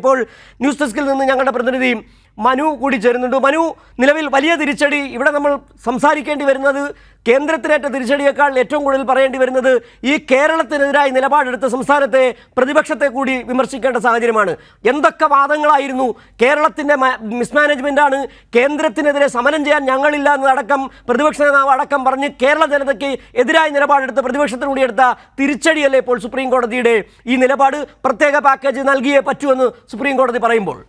ഇപ്പോൾ ന്യൂസ് ഡെസ്കിൽ നിന്ന് ഞങ്ങളുടെ പ്രതിനിധി മനു കൂടി ചേരുന്നുണ്ട്. മനു, നിലവിൽ വലിയ തിരിച്ചടി ഇവിടെ നമ്മൾ സംസാരിക്കേണ്ടി വരുന്നത് കേന്ദ്രത്തിനേറ്റ തിരിച്ചടിയേക്കാൾ ഏറ്റവും കൂടുതൽ പറയേണ്ടി വരുന്നത് ഈ കേരളത്തിനെതിരായി നിലപാടെടുത്ത സംസ്ഥാനത്തെ പ്രതിപക്ഷത്തെ കൂടി വിമർശിക്കേണ്ട സാഹചര്യമാണ്. എന്തൊക്കെ വാദങ്ങളായിരുന്നു, കേരളത്തിൻ്റെ മിസ്മാനേജ്മെൻറ്റാണ്, കേന്ദ്രത്തിനെതിരെ സമരം ചെയ്യാൻ ഞങ്ങളില്ല എന്നതടക്കം പ്രതിപക്ഷ നേതാവ് അടക്കം പറഞ്ഞ് കേരള ജനതയ്ക്ക് എതിരായി നിലപാടെടുത്ത പ്രതിപക്ഷത്തിനുകൂടി എടുത്ത തിരിച്ചടിയല്ലേ ഇപ്പോൾ സുപ്രീം കോടതിയുടെ ഈ നിലപാട്? പ്രത്യേക പാക്കേജ് നൽകിയേ പറ്റൂവെന്ന് സുപ്രീം കോടതി പറയുമ്പോൾ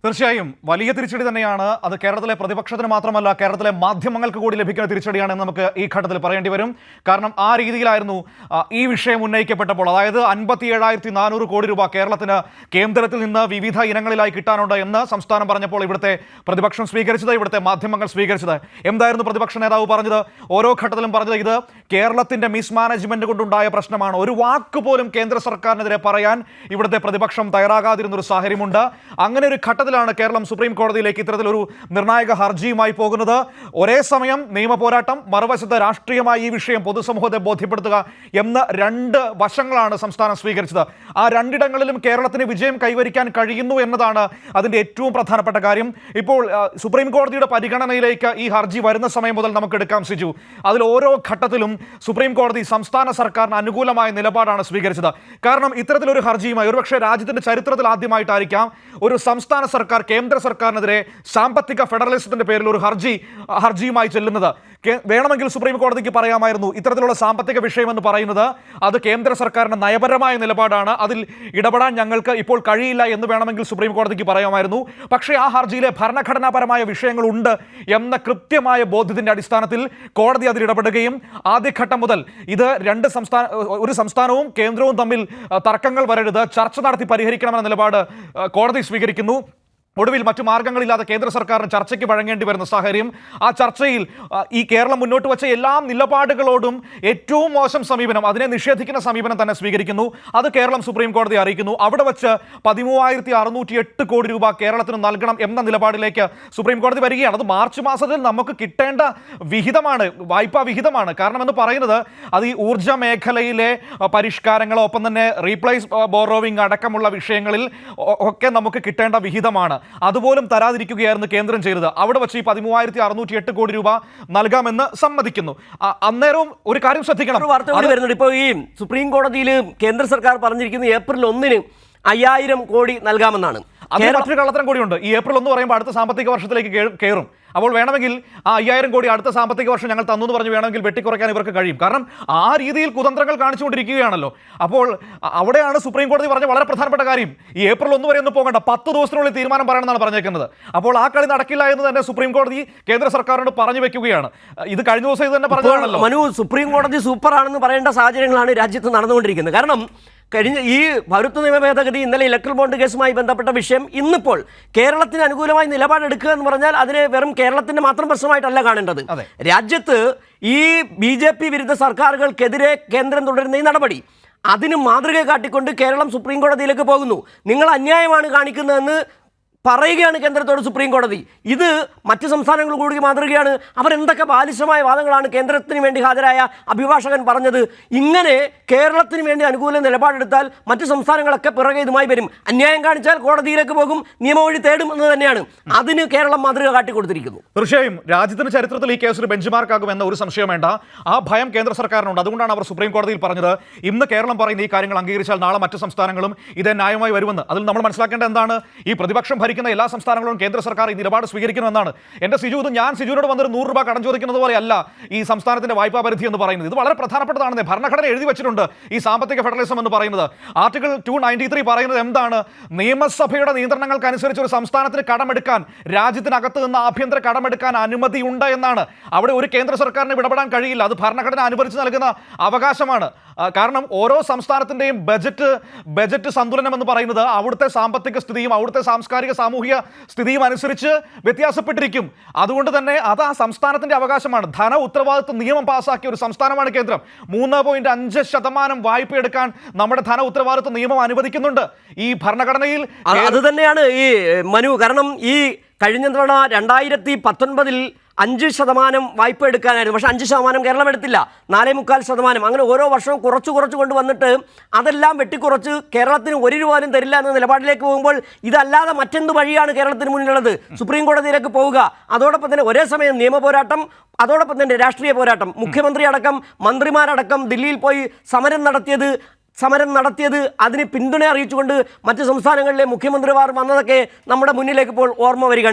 തീർച്ചയായും വലിയ തിരിച്ചടി തന്നെയാണ്. അത് കേരളത്തിലെ പ്രതിപക്ഷത്തിന് മാത്രമല്ല, കേരളത്തിലെ മാധ്യമങ്ങൾക്ക് കൂടി ലഭിക്കുന്ന തിരിച്ചടിയാണെന്ന് നമുക്ക് ഈ ഘട്ടത്തിൽ പറയേണ്ടി വരും. കാരണം ആ രീതിയിലായിരുന്നു ഈ വിഷയം ഉന്നയിക്കപ്പെട്ടപ്പോൾ, അതായത് 57,400 കോടി രൂപ കേരളത്തിന് കേന്ദ്രത്തിൽ നിന്ന് വിവിധ ഇനങ്ങളിലായി കിട്ടാനുണ്ട് എന്ന് സംസ്ഥാനം പറഞ്ഞപ്പോൾ ഇവിടുത്തെ പ്രതിപക്ഷം സ്വീകരിച്ചത്, ഇവിടുത്തെ മാധ്യമങ്ങൾ സ്വീകരിച്ചത്. എന്തായിരുന്നു പ്രതിപക്ഷ നേതാവ് പറഞ്ഞത്? ഓരോ ഘട്ടത്തിലും പറഞ്ഞത് ഇത് കേരളത്തിന്റെ മിസ്മാനേജ്മെന്റ് കൊണ്ടുണ്ടായ പ്രശ്നമാണ്. ഒരു വാക്ക് പോലും കേന്ദ്ര സർക്കാരിനെതിരെ പറയാൻ ഇവിടുത്തെ പ്രതിപക്ഷം തയ്യാറാകാതിരുന്ന ഒരു സാഹചര്യമുണ്ട്. അങ്ങനെ ഒരു ഘട്ടത്തിൽ കേരളം സുപ്രീം കോടതിയിലേക്ക് ഇത്തരത്തിലൊരു നിർണായക ഹർജിയുമായി പോകുന്നത്. ഒരേ സമയം നിയമ പോരാട്ടം, മറുവശത്ത് രാഷ്ട്രീയമായി ഈ വിഷയം പൊതുസമൂഹത്തെ ബോധ്യപ്പെടുത്തുക എന്ന രണ്ട് വശങ്ങളാണ് സംസ്ഥാനം സ്വീകരിച്ചത്. ആ രണ്ടിടങ്ങളിലും കേരളത്തിന് വിജയം കൈവരിക്കാൻ കഴിയുന്നു എന്നതാണ് അതിൻ്റെ ഏറ്റവും പ്രധാനപ്പെട്ട കാര്യം. ഇപ്പോൾ സുപ്രീം കോടതിയുടെ പരിഗണനയിലേക്ക് ഈ ഹർജി വരുന്ന സമയം മുതൽ നമുക്ക് എടുക്കാം സിജു. അതിൽ ഓരോ ഘട്ടത്തിലും സുപ്രീം കോടതി സംസ്ഥാന സർക്കാരിന് അനുകൂലമായ നിലപാടാണ് സ്വീകരിച്ചത്. കാരണം ഇത്തരത്തിലൊരു ഹർജിയുമായി ഒരുപക്ഷെ രാജ്യത്തിൻ്റെ ചരിത്രത്തിൽ ആദ്യമായിട്ടായിരിക്കാം ഒരു സംസ്ഥാന സർക്കാർ കേന്ദ്ര സർക്കാരിനെതിരെ സാമ്പത്തിക ഫെഡറലിസത്തിന്റെ പേരിൽ ഒരു ഹർജിയുമായി ചെല്ലുന്നത്. വേണമെങ്കിൽ സുപ്രീം കോടതിക്ക് പറയാമായിരുന്നു ഇത്തരത്തിലുള്ള സാമ്പത്തിക വിഷയമെന്ന് പറയുന്നത് അത് കേന്ദ്ര സർക്കാരിന്റെ നയപരമായ നിലപാടാണ്, അതിൽ ഇടപെടാൻ ഞങ്ങൾക്ക് ഇപ്പോൾ കഴിയില്ല എന്ന് വേണമെങ്കിൽ സുപ്രീം കോടതിക്ക് പറയാമായിരുന്നു. പക്ഷേ ആ ഹർജിയിലെ ഭരണഘടനാപരമായ വിഷയങ്ങളുണ്ട് എന്ന കൃത്യമായ ബോധ്യത്തിന്റെ അടിസ്ഥാനത്തിൽ കോടതി അതിൽ ഇടപെടുകയും ആദ്യഘട്ടം മുതൽ ഇത് ഒരു സംസ്ഥാനവും കേന്ദ്രവും തമ്മിൽ തർക്കങ്ങൾ വരരുത്, ചർച്ച നടത്തി പരിഹരിക്കണമെന്ന നിലപാട് കോടതി സ്വീകരിക്കുന്നു. ഒടുവിൽ മറ്റു മാർഗങ്ങളില്ലാതെ കേന്ദ്ര സർക്കാരിന് ചർച്ചയ്ക്ക് വഴങ്ങേണ്ടി വരുന്ന സാഹചര്യം. ആ ചർച്ചയിൽ ഈ കേരളം മുന്നോട്ട് വെച്ച എല്ലാ നിലപാടുകളോടും ഏറ്റവും മോശം സമീപനം, അതിനെ നിഷേധിക്കുന്ന സമീപനം തന്നെ സ്വീകരിക്കുന്നു. അത് കേരളം സുപ്രീം കോടതിയെ അറിയിക്കുന്നു. അവിടെ വെച്ച് 13,608 കോടി രൂപ കേരളത്തിന് നൽകണം എന്ന നിലപാടിലേക്ക് സുപ്രീം കോടതി വരികയാണ്. അത് മാർച്ച് മാസത്തിൽ നമുക്ക് കിട്ടേണ്ട വിഹിതമാണ്, വായ്പാ വിഹിതമാണ്. കാരണം എന്ന് പറയുന്നത് അത് ഈ ഊർജ്ജ മേഖലയിലെ പരിഷ്കാരങ്ങളോ ഒപ്പം തന്നെ റീപ്ലേസ് ബോറോവിംഗ് അടക്കമുള്ള വിഷയങ്ങളിൽ ഒക്കെ നമുക്ക് കിട്ടേണ്ട വിഹിതമാണ്. അതുപോലും തരാതിരിക്കുകയായിരുന്നു കേന്ദ്രം ചെയ്തത്. അവിടെ വെച്ച് ഈ 13,608 കോടി രൂപ നൽകാമെന്ന് സമ്മതിക്കുന്നു. അന്നേരവും ഒരു കാര്യം ശ്രദ്ധിക്കണം, വരുന്നുണ്ട്. ഇപ്പോൾ ഈ സുപ്രീം കോടതിയിൽ കേന്ദ്ര സർക്കാർ പറഞ്ഞിരിക്കുന്നത് ഏപ്രിൽ 1-ന് 5,000 കോടി നൽകാമെന്നാണ്. അതിന് മറ്റൊരു കള്ളത്തരം കൂടിയുണ്ട്. ഈ ഏപ്രിൽ 1 പറയുമ്പോൾ അടുത്ത സാമ്പത്തിക വർഷത്തിലേക്ക് കയറും. അപ്പോൾ വേണമെങ്കിൽ ആ 5,000 കോടി അടുത്ത സാമ്പത്തിക വർഷം ഞങ്ങൾ തന്നു എന്ന് പറഞ്ഞ് വേണമെങ്കിൽ വെട്ടിക്കുറയ്ക്കാൻ ഇവർക്ക് കഴിയും. കാരണം ആ രീതിയിൽ കുതന്ത്രങ്ങൾ കാണിച്ചുകൊണ്ടിരിക്കുകയാണല്ലോ. അപ്പോൾ അവിടെയാണ് സുപ്രീം കോടതി പറഞ്ഞ വളരെ പ്രധാനപ്പെട്ട കാര്യം, ഈ ഏപ്രിൽ 1 വരെ ഒന്നും പോകേണ്ട, 10 ദിവസത്തിനുള്ളിൽ തീരുമാനം പറയണമെന്നാണ് പറഞ്ഞേക്കുന്നത്. അപ്പോൾ ആ കളി നടക്കില്ല എന്ന് തന്നെ സുപ്രീം കോടതി കേന്ദ്ര സർക്കാരിനോട് പറഞ്ഞു വെക്കുകയാണ്. ഇത് കഴിഞ്ഞ ദിവസം ഇത് തന്നെ പറഞ്ഞതാണല്ലോ. മനു, സുപ്രീം കോടതി സൂപ്പറാണെന്ന് പറയേണ്ട സാഹചര്യങ്ങളാണ് രാജ്യത്ത് നടന്നുകൊണ്ടിരിക്കുന്നത്. കാരണം കഴിഞ്ഞ ഈ പൗരത്വ നിയമ ഭേദഗതി, ഇന്നലെ ഇലക്ട്രൽ ബോണ്ട് കേസുമായി ബന്ധപ്പെട്ട വിഷയം, ഇന്നിപ്പോൾ കേരളത്തിന് അനുകൂലമായി നിലപാടെടുക്കുക എന്ന് പറഞ്ഞാൽ അതിനെ വെറും കേരളത്തിന്റെ മാത്രം പ്രശ്നമായിട്ടല്ല കാണേണ്ടത്. രാജ്യത്ത് ഈ BJP വിരുദ്ധ സർക്കാരുകൾക്കെതിരെ കേന്ദ്രം തുടരുന്ന ഈ നടപടി, അതിന് മാതൃക കാട്ടിക്കൊണ്ട് കേരളം സുപ്രീം കോടതിയിലേക്ക് പോകുന്നു. നിങ്ങൾ അന്യായമാണ് കാണിക്കുന്നതെന്ന് പറയുകയാണ് കേന്ദ്രത്തോട് സുപ്രീം കോടതി. ഇത് മറ്റ് സംസ്ഥാനങ്ങൾ കൂടി മാതൃകയാണ്. അവരെന്തൊക്കെ ബാലിശമായ വാദങ്ങളാണ് കേന്ദ്രത്തിന് വേണ്ടി ഹാജരായ അഭിഭാഷകൻ പറഞ്ഞത്. ഇങ്ങനെ കേരളത്തിന് വേണ്ടി അനുകൂല നിലപാടെടുത്താൽ മറ്റ് സംസ്ഥാനങ്ങളൊക്കെ പിറകെ ഇതുമായി വരും. അന്യായം കാണിച്ചാൽ കോടതിയിലേക്ക് പോകും, നിയമവഴി തേടും എന്ന് തന്നെയാണ്. അതിന് കേരളം മാതൃക കാട്ടിക്കൊടുത്തിരിക്കുന്നു. തീർച്ചയായും രാജ്യത്തിന്റെ ചരിത്രത്തിൽ ഈ കേസ് ഒരു ബെഞ്ച് മാർക്കാകും എന്ന ഒരു സംശയം വേണ്ട. ആ ഭയം കേന്ദ്ര സർക്കാരിനുണ്ട്. അതുകൊണ്ടാണ് അവർ സുപ്രീം കോടതിയിൽ പറഞ്ഞത് ഇന്ന് കേരളം പറയുന്ന ഈ കാര്യങ്ങൾ അംഗീകരിച്ചാൽ നാളെ മറ്റ് സംസ്ഥാനങ്ങളും ഇതേ ന്യായമായി വരുമെന്ന്. അതിൽ നമ്മൾ മനസ്സിലാക്കേണ്ട എന്താണ്, ഈ പ്രതിപക്ഷം എല്ലാ സംസ്ഥാനങ്ങളും കേന്ദ്ര സർക്കാർ ഈ നിലപാട് സ്വീകരിക്കണമെന്നാണ്. എൻ്റെ സിജു, ഇത് ഞാൻ സിജുവിനോട് വന്നൊരു 100 രൂപ കടം ചോദിക്കുന്നത് പോലെയല്ല ഈ സംസ്ഥാനത്തിന്റെ വായ്പാ പരിധി എന്ന് പറയുന്നത്. ഇത് വളരെ പ്രധാനപ്പെട്ടതാണെന്ന് ഭരണഘടന എഴുതി വെച്ചിട്ടുണ്ട്. ഈ സാമ്പത്തിക ഫെഡറലിസം എന്ന് പറയുന്നത് ആർട്ടിക്കിൾ 293 പറയുന്നത് എന്താണ്, നിയമസഭയുടെ നിയന്ത്രണങ്ങൾക്കനുസരിച്ച് ഒരു സംസ്ഥാനത്തിന് കടമെടുക്കാൻ, രാജ്യത്തിനകത്ത് നിന്ന് ആഭ്യന്തര കടമെടുക്കാൻ അനുമതിയുണ്ട് എന്നാണ്. അവിടെ ഒരു കേന്ദ്ര സർക്കാരിന് ഇടപെടാൻ കഴിയില്ല. അത് ഭരണഘടന അനുവദിച്ച് നൽകുന്ന അവകാശമാണ്. കാരണം ഓരോ സംസ്ഥാനത്തിൻ്റെയും ബജറ്റ് സന്തുലനം എന്ന് പറയുന്നത് അവിടുത്തെ സാമ്പത്തിക സ്ഥിതിയും അവിടുത്തെ സാംസ്കാരിക സാമൂഹിക സ്ഥിതിയും അനുസരിച്ച് വ്യത്യാസപ്പെട്ടിരിക്കും. അതുകൊണ്ട് തന്നെ അത് ആ സംസ്ഥാനത്തിന്റെ അവകാശമാണ്. ധന ഉത്തരവാദിത്വ നിയമം പാസ്സാക്കിയ ഒരു സംസ്ഥാനമാണ് കേന്ദ്രം. 3.5% വായ്പ എടുക്കാൻ നമ്മുടെ ധന ഉത്തരവാദിത്വ നിയമം അനുവദിക്കുന്നുണ്ട് ഈ ഭരണഘടനയിൽ. അത് തന്നെയാണ് ഈ മനു. കാരണം ഈ കഴിഞ്ഞ തവണ 2019 5% വായ്പ എടുക്കാനായിരുന്നു. പക്ഷേ 5% കേരളം എടുത്തില്ല, 4.25%. അങ്ങനെ ഓരോ വർഷവും കുറച്ച് കൊണ്ടുവന്നിട്ട് അതെല്ലാം വെട്ടിക്കുറച്ച് കേരളത്തിന് 1 രൂപ പോലും തരില്ല എന്ന നിലപാടിലേക്ക് പോകുമ്പോൾ ഇതല്ലാതെ മറ്റെന്ത് വഴിയാണ് കേരളത്തിന് മുന്നിലുള്ളത്? സുപ്രീം കോടതിയിലേക്ക് പോവുക, അതോടൊപ്പം തന്നെ ഒരേ സമയം നിയമ പോരാട്ടം, അതോടൊപ്പം തന്നെ രാഷ്ട്രീയ പോരാട്ടം. മുഖ്യമന്ത്രി അടക്കം മന്ത്രിമാരടക്കം ദില്ലിയിൽ പോയി സമരം നടത്തിയത് അതിന് പിന്തുണ അറിയിച്ചുകൊണ്ട് മറ്റ് സംസ്ഥാനങ്ങളിലെ മുഖ്യമന്ത്രിമാർ വന്നതൊക്കെ നമ്മുടെ മുന്നിലേക്ക് ഇപ്പോൾ ഓർമ്മ വരികയാണ്.